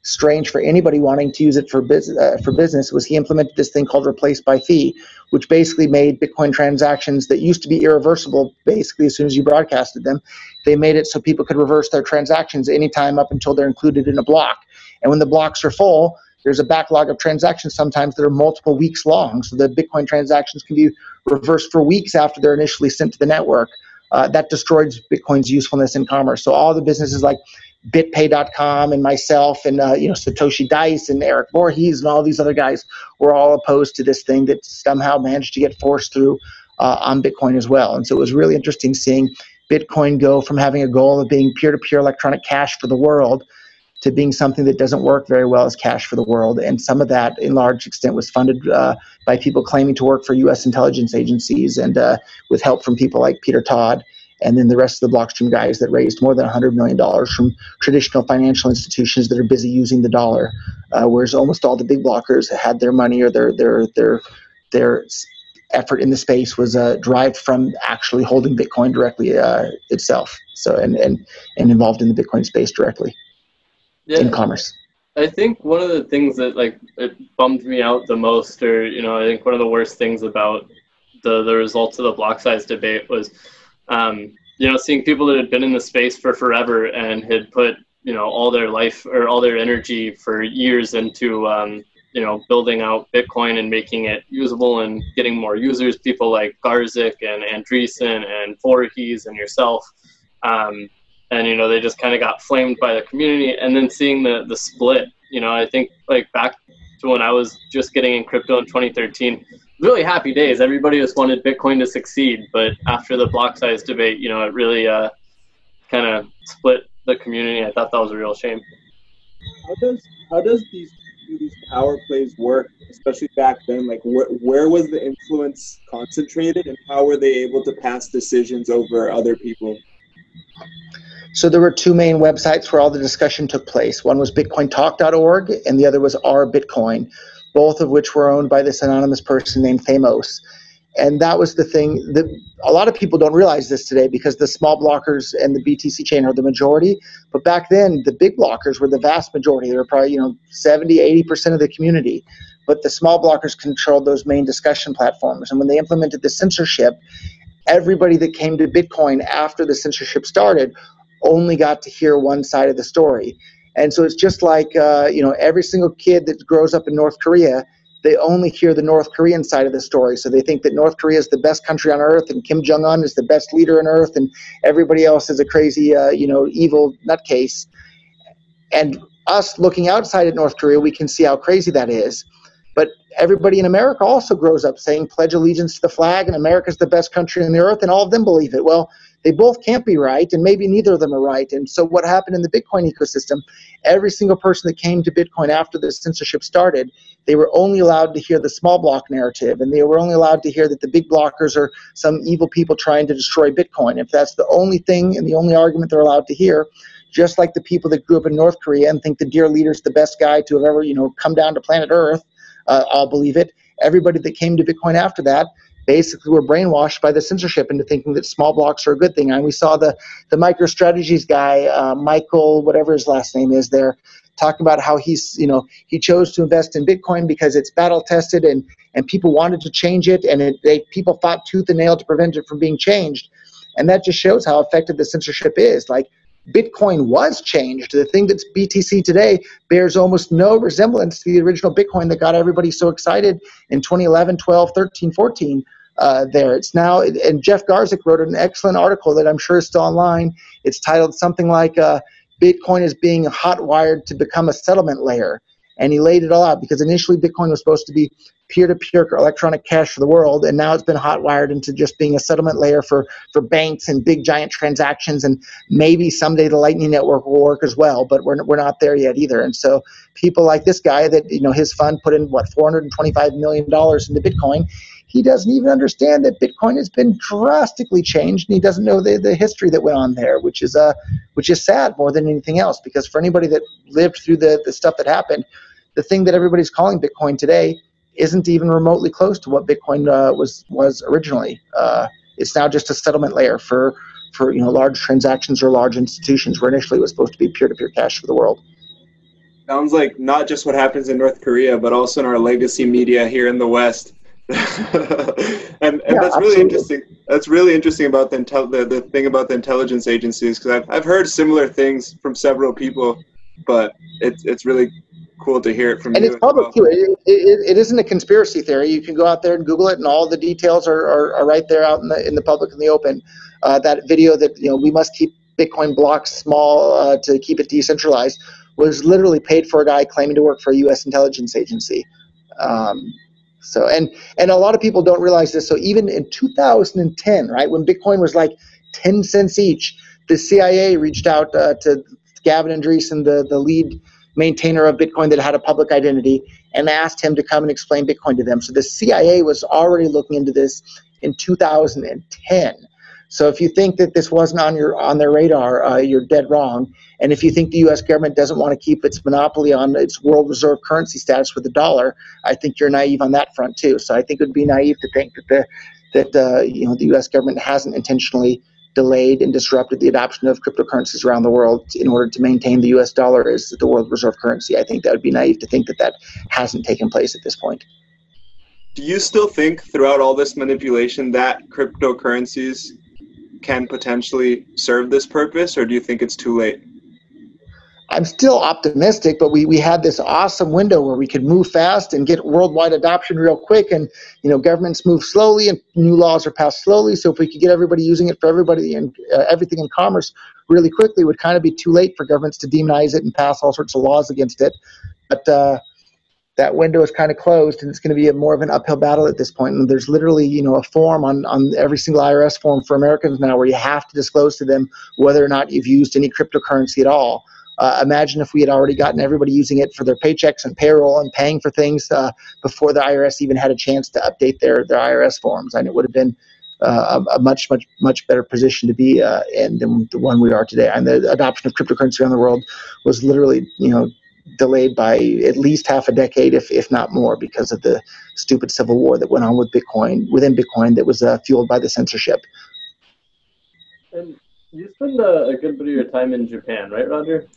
strange for anybody wanting to use it for business was he implemented this thing called replace by fee, which basically made Bitcoin transactions that used to be irreversible basically as soon as you broadcasted them. They made it so people could reverse their transactions anytime up until they're included in a block. And when the blocks are full, there's a backlog of transactions sometimes that are multiple weeks long. So the Bitcoin transactions can be reversed for weeks after they're initially sent to the network. That destroys Bitcoin's usefulness in commerce. So all the businesses like BitPay.com and myself and Satoshi Dice and Eric Voorhees and all these other guys were all opposed to this thing that somehow managed to get forced through on Bitcoin as well. And so it was really interesting seeing Bitcoin go from having a goal of being peer-to-peer electronic cash for the world to being something that doesn't work very well as cash for the world. And some of that, in large extent, was funded by people claiming to work for U.S. intelligence agencies and with help from people like Peter Todd, and then the rest of the Blockstream guys that raised more than $100 million from traditional financial institutions that are busy using the dollar, whereas almost all the big blockers had their money or their effort in the space was derived from actually holding Bitcoin directly itself. So and involved in the Bitcoin space directly in commerce. I think one of the things that it bummed me out the most, or I think one of the worst things about the results of the block size debate was, seeing people that had been in the space for forever and had put all their life or all their energy for years into building out Bitcoin and making it usable and getting more users, people like Garzik and Andreessen and Voorhees and yourself. And, they just kind of got flamed by the community. And then seeing the split, I think back to when I was just getting in crypto in 2013, really happy days. Everybody just wanted Bitcoin to succeed. But after the block size debate, it really kind of split the community. I thought that was a real shame. How does these power plays work, especially back then? Where was the influence concentrated, and how were they able to pass decisions over other people? So there were two main websites where all the discussion took place. One was bitcointalk.org and the other was Our Bitcoin, both of which were owned by this anonymous person named Famos. And that was the thing that a lot of people don't realize this today, because the small blockers and the BTC chain are the majority. But back then, the big blockers were the vast majority. They were probably 70, 80% of the community. But the small blockers controlled those main discussion platforms. And when they implemented the censorship, everybody that came to Bitcoin after the censorship started only got to hear one side of the story. And so it's just like, every single kid that grows up in North Korea, they only hear the North Korean side of the story. So they think that North Korea is the best country on earth and Kim Jong-un is the best leader on earth and everybody else is a crazy, evil nutcase. And us looking outside at North Korea, we can see how crazy that is. But everybody in America also grows up saying pledge allegiance to the flag and America's the best country on the earth, and all of them believe it. Well, they both can't be right, and maybe neither of them are right. And so what happened in the Bitcoin ecosystem, every single person that came to Bitcoin after the censorship started, they were only allowed to hear the small block narrative, and they were only allowed to hear that the big blockers are some evil people trying to destroy Bitcoin. If that's the only thing and the only argument they're allowed to hear, just like the people that grew up in North Korea and think the dear leader's the best guy to have ever, come down to planet Earth, I'll believe it. Everybody that came to Bitcoin after that basically were brainwashed by the censorship into thinking that small blocks are a good thing. And we saw the MicroStrategies guy, Michael, whatever his last name is there, talking about how he chose to invest in Bitcoin because it's battle tested and people wanted to change it, and people fought tooth and nail to prevent it from being changed. And that just shows how effective the censorship is. Bitcoin was changed. The thing that's BTC today bears almost no resemblance to the original Bitcoin that got everybody so excited in 2011, 12, 13, 14. There. It's now, and Jeff Garzik wrote an excellent article that I'm sure is still online. It's titled something like Bitcoin is being hot-wired to become a settlement layer. And he laid it all out because initially Bitcoin was supposed to be peer-to-peer electronic cash for the world, and now it's been hot-wired into just being a settlement layer for banks and big giant transactions, and maybe someday the Lightning Network will work as well, but we're not there yet either. And so people like this guy that, his fund put in, $425 million into Bitcoin, he doesn't even understand that Bitcoin has been drastically changed, and he doesn't know the history that went on there, which is sad more than anything else, because for anybody that lived through the stuff that happened, the thing that everybody's calling Bitcoin today isn't even remotely close to what Bitcoin was originally. It's now just a settlement layer for large transactions or large institutions, where initially it was supposed to be peer-to-peer cash for the world. Sounds like not just what happens in North Korea, but also in our legacy media here in the West. and that's really interesting. That's really interesting about the thing about the intelligence agencies, because I've heard similar things from several people, but it's really cool to hear it from you. And it's public too. It isn't a conspiracy theory. You can go out there and Google it, and all the details are right there out in the public, in the open. That video that we must keep Bitcoin blocks small to keep it decentralized was literally paid for a guy claiming to work for a U.S. intelligence agency. So and a lot of people don't realize this. So even in 2010, right, when Bitcoin was like 10 cents each, the CIA reached out to Gavin Andreessen, the lead maintainer of Bitcoin that had a public identity, and asked him to come and explain Bitcoin to them. So the CIA was already looking into this in 2010. So if you think that this wasn't on their radar, you're dead wrong. And if you think the U.S. government doesn't want to keep its monopoly on its world reserve currency status with the dollar, I think you're naive on that front too. So I think it would be naive to think that the U.S. government hasn't intentionally delayed and disrupted the adoption of cryptocurrencies around the world in order to maintain the U.S. dollar as the world reserve currency. I think that would be naive to think that hasn't taken place at this point. Do you still think throughout all this manipulation that cryptocurrencies can potentially serve this purpose, or do you think it's too late? I'm still optimistic, but we had this awesome window where we could move fast and get worldwide adoption real quick, and governments move slowly and new laws are passed slowly. So if we could get everybody using it for everybody and everything in commerce really quickly, it would kind of be too late for governments to demonize it and pass all sorts of laws against it. But that window is kind of closed, and it's going to be more of an uphill battle at this point. And there's literally, a form on every single IRS form for Americans now where you have to disclose to them whether or not you've used any cryptocurrency at all. Imagine if we had already gotten everybody using it for their paychecks and payroll and paying for things before the IRS even had a chance to update their IRS forms. And it would have been a much better position to be in than the one we are today. And the adoption of cryptocurrency around the world was literally, delayed by at least half a decade, if not more, because of the stupid civil war that went on within Bitcoin that was fueled by the censorship. And you spend a good bit of your time in Japan, right, Roger?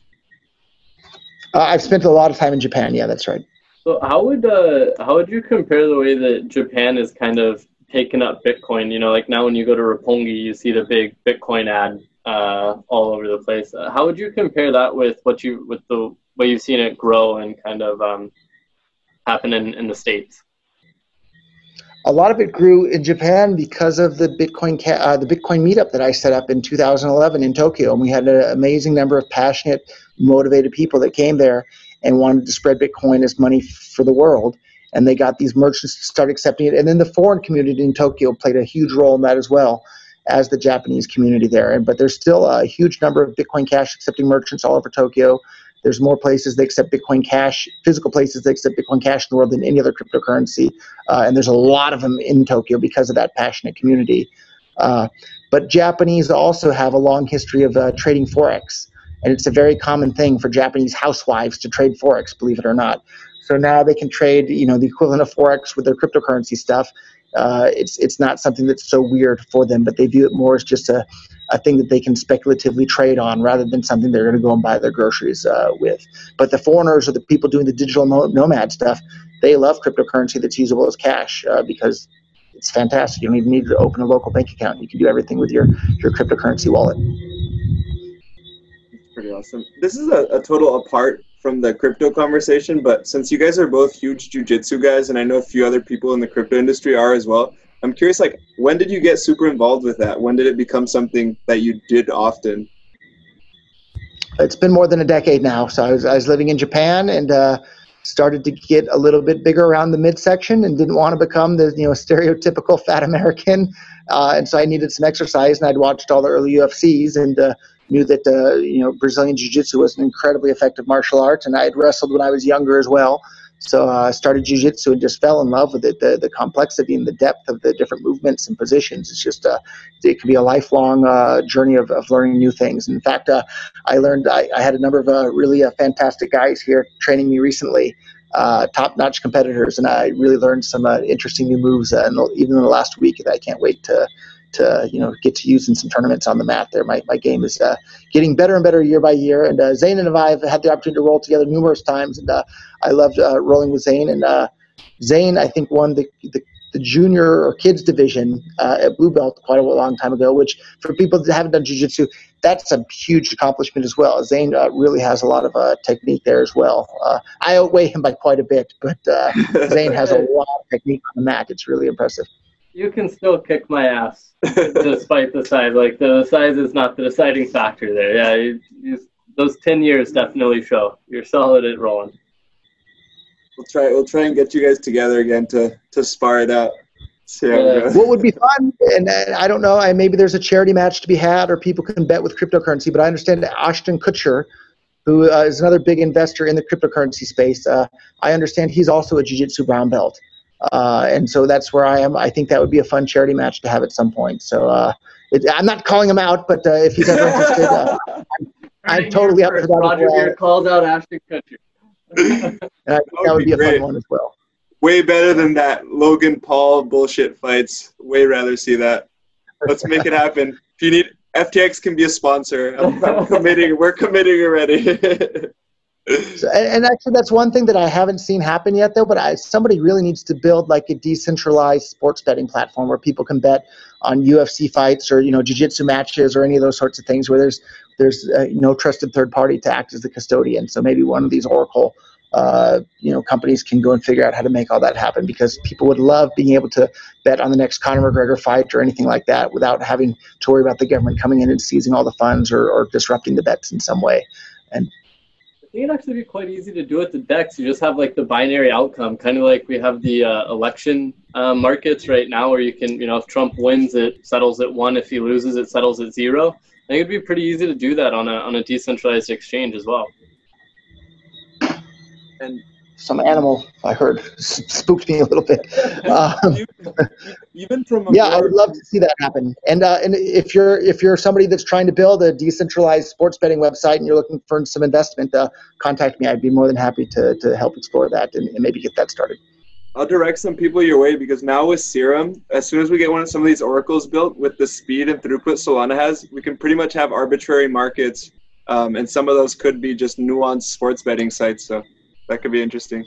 I've spent a lot of time in Japan. Yeah, that's right. So how would you compare the way that Japan is kind of taken up Bitcoin? Like now when you go to Roppongi, you see the big Bitcoin ad all over the place. How would you compare that with the way you've seen it grow and kind of happen in the States? A lot of it grew in Japan because of the Bitcoin meetup that I set up in 2011 in Tokyo, and we had an amazing number of passionate, motivated people that came there and wanted to spread Bitcoin as money for the world. And they got these merchants to start accepting it, and then the foreign community in Tokyo played a huge role in that as well as the Japanese community there. But there's still a huge number of Bitcoin Cash accepting merchants all over Tokyo. There's more places that accept Bitcoin Cash, physical places that accept Bitcoin Cash in the world than any other cryptocurrency. And there's a lot of them in Tokyo because of that passionate community. But Japanese also have a long history of trading Forex. And it's a very common thing for Japanese housewives to trade Forex, believe it or not. So now they can trade, the equivalent of Forex with their cryptocurrency stuff. It's not something that's so weird for them, but they view it more as just a thing that they can speculatively trade on rather than something they're going to go and buy their groceries with. But the foreigners or the people doing the digital nomad stuff, they love cryptocurrency that's usable as cash because it's fantastic. You don't even need to open a local bank account. You can do everything with your cryptocurrency wallet. That's pretty awesome. This is a total apart from the crypto conversation, but since you guys are both huge jiu-jitsu guys, and I know a few other people in the crypto industry are as well, I'm curious, when did you get super involved with that? When did it become something that you did often? It's been more than a decade now. So I was living in Japan and started to get a little bit bigger around the midsection and didn't want to become the stereotypical fat American. And so I needed some exercise, and I'd watched all the early UFCs and knew that Brazilian Jiu-Jitsu was an incredibly effective martial art, and I had wrestled when I was younger as well. So I started Jiu-Jitsu and just fell in love with it, the complexity and the depth of the different movements and positions. It's just, it can be a lifelong journey of learning new things. In fact, I had a number of really fantastic guys here training me recently, top-notch competitors, and I really learned some interesting new moves even in the last week that I can't wait to get to use in some tournaments on the mat there. My game is getting better and better year by year. And Zane and I have had the opportunity to roll together numerous times, and I loved rolling with Zane. And Zane, I think, won the junior or kids division at Blue Belt quite a long time ago, which for people that haven't done jiu-jitsu, that's a huge accomplishment as well. Zane really has a lot of technique there as well. I outweigh him by quite a bit, but Zane has a lot of technique on the mat. It's really impressive. You can still kick my ass despite the size. Like, the size is not the deciding factor there. Yeah, those 10 years definitely show. You're solid at rolling. We'll try and get you guys together again to spar it out. See how it goes. What would be fun, and I don't know, maybe there's a charity match to be had or people can bet with cryptocurrency, but I understand that Ashton Kutcher, who is another big investor in the cryptocurrency space. I understand he's also a jiu-jitsu brown belt. And so that's where I am. I think that would be a fun charity match to have at some point. So I'm not calling him out, but if he's ever interested, I'm totally up for that. Roger here calls out Ashton Kutcher. That would be a fun one as well. Way better than that Logan Paul bullshit fights. Way rather see that. Let's make it happen. If you need, FTX can be a sponsor. I'm committing. We're committing already. So, and actually, that's one thing that I haven't seen happen yet, though. But somebody really needs to build like a decentralized sports betting platform where people can bet on UFC fights or jiu-jitsu matches or any of those sorts of things where there's no trusted third party to act as the custodian. So maybe one of these Oracle companies can go and figure out how to make all that happen, because people would love being able to bet on the next Conor McGregor fight or anything like that without having to worry about the government coming in and seizing all the funds or disrupting the bets in some way. And I think it'd actually be quite easy to do with the DEX. You just have like the binary outcome, kind of like we have the election markets right now, where you can, if Trump wins, it settles at 1. If he loses, it settles at 0. I think it'd be pretty easy to do that on a decentralized exchange as well. And some animal I heard spooked me a little bit. Even from I would love to see that happen. And if you're somebody that's trying to build a decentralized sports betting website and you're looking for some investment, contact me. I'd be more than happy to help explore that and maybe get that started. I'll direct some people your way, because now with Serum, as soon as we get some of these oracles built with the speed and throughput Solana has, we can pretty much have arbitrary markets, and some of those could be just nuanced sports betting sites. So that could be interesting.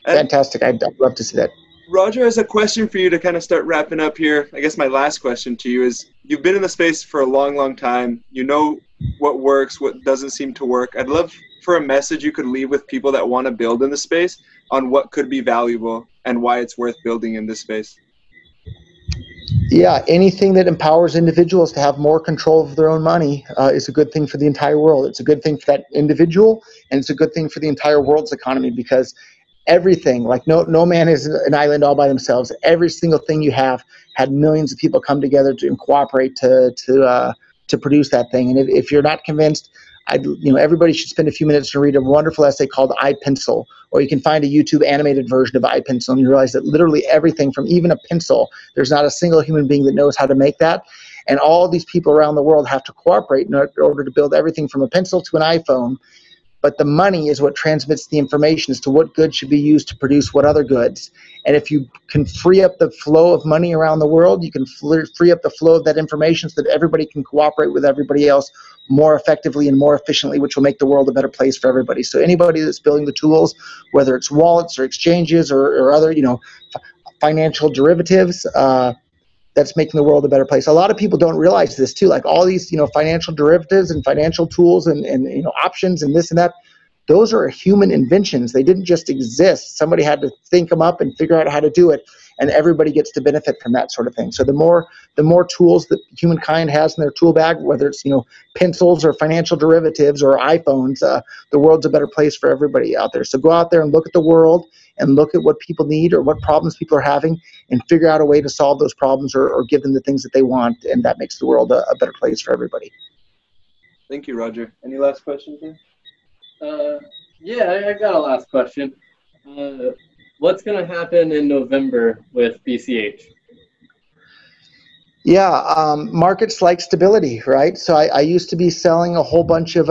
Fantastic. I'd love to see that. Roger has a question for you to kind of start wrapping up here. I guess my last question to you is, you've been in the space for a long, long time. You know what works, what doesn't seem to work. I'd love for a message you could leave with people that want to build in the space on what could be valuable and why it's worth building in this space. Yeah, anything that empowers individuals to have more control of their own money is a good thing for the entire world. It's a good thing for that individual, and it's a good thing for the entire world's economy, because everything, like no man is an island all by themselves. Every single thing you have had millions of people come together and cooperate to produce that thing. And if you're not convinced, everybody should spend a few minutes to read a wonderful essay called iPencil, or you can find a YouTube animated version of iPencil, and you realize that literally everything, from even a pencil, there's not a single human being that knows how to make that. And all these people around the world have to cooperate in order to build everything from a pencil to an iPhone. But the money is what transmits the information as to what goods should be used to produce what other goods. And if you can free up the flow of money around the world, you can free up the flow of that information so that everybody can cooperate with everybody else more effectively and more efficiently, which will make the world a better place for everybody. So anybody that's building the tools, whether it's wallets or exchanges or other, financial derivatives, that's making the world a better place. A lot of people don't realize this too. Like all these, financial derivatives and financial tools and options and this and that, those are human inventions. They didn't just exist. Somebody had to think them up and figure out how to do it, and everybody gets to benefit from that sort of thing. So the more tools that humankind has in their tool bag, whether it's pencils or financial derivatives or iPhones, the world's a better place for everybody out there. So go out there and look at the world and look at what people need or what problems people are having, and figure out a way to solve those problems or give them the things that they want, and that makes the world a better place for everybody. Thank you, Roger. Any last questions then? I got a last question. What's going to happen in November with BCH? Yeah, markets like stability, right? So I used to be selling a whole bunch of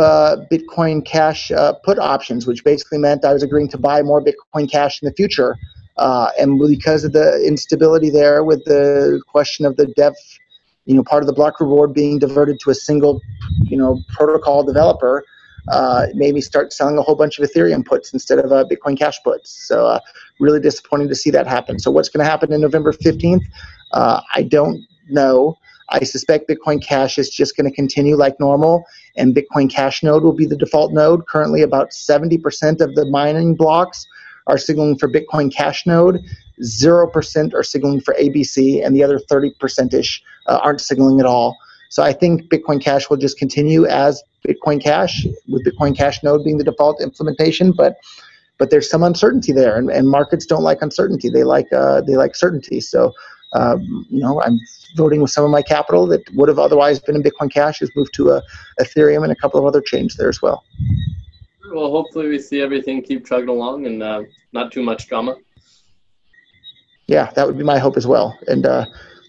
Bitcoin Cash put options, which basically meant I was agreeing to buy more Bitcoin Cash in the future. And because of the instability there, with the question of the dev, part of the block reward being diverted to a single, protocol developer, it made me start selling a whole bunch of Ethereum puts instead of Bitcoin Cash puts. So really disappointing to see that happen. So what's going to happen in November 15th? I don't know. I suspect Bitcoin Cash is just going to continue like normal, and Bitcoin Cash node will be the default node. Currently, about 70% of the mining blocks are signaling for Bitcoin Cash node, 0% are signaling for ABC, and the other 30%-ish aren't signaling at all. So I think Bitcoin Cash will just continue as Bitcoin Cash, with Bitcoin Cash node being the default implementation, but there's some uncertainty there, and markets don't like uncertainty. They like certainty. So I'm voting with some of my capital that would have otherwise been in Bitcoin Cash has moved to Ethereum and a couple of other chains there as well. Well, hopefully we see everything keep chugging along and not too much drama. Yeah, that would be my hope as well. And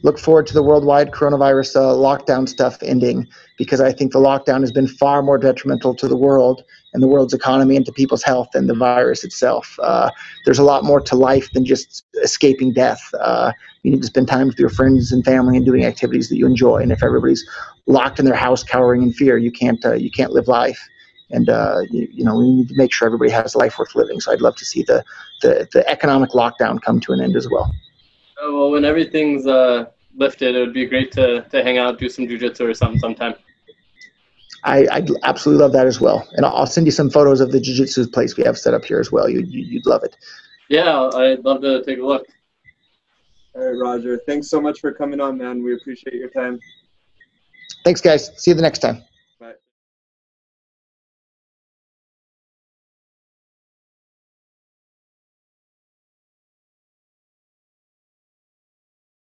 look forward to the worldwide coronavirus lockdown stuff ending, because I think the lockdown has been far more detrimental to the world and the world's economy and to people's health than the virus itself. There's a lot more to life than just escaping death. You need to spend time with your friends and family and doing activities that you enjoy. And if everybody's locked in their house cowering in fear, you can't live life. And we need to make sure everybody has a life worth living. So I'd love to see the economic lockdown come to an end as well. Oh, well, when everything's lifted, it would be great to hang out, do some jiu-jitsu or something sometime. I'd absolutely love that as well. And I'll send you some photos of the jiu-jitsu place we have set up here as well. You'd love it. Yeah, I'd love to take a look. All right, Roger. Thanks so much for coming on, man. We appreciate your time. Thanks, guys. See you the next time.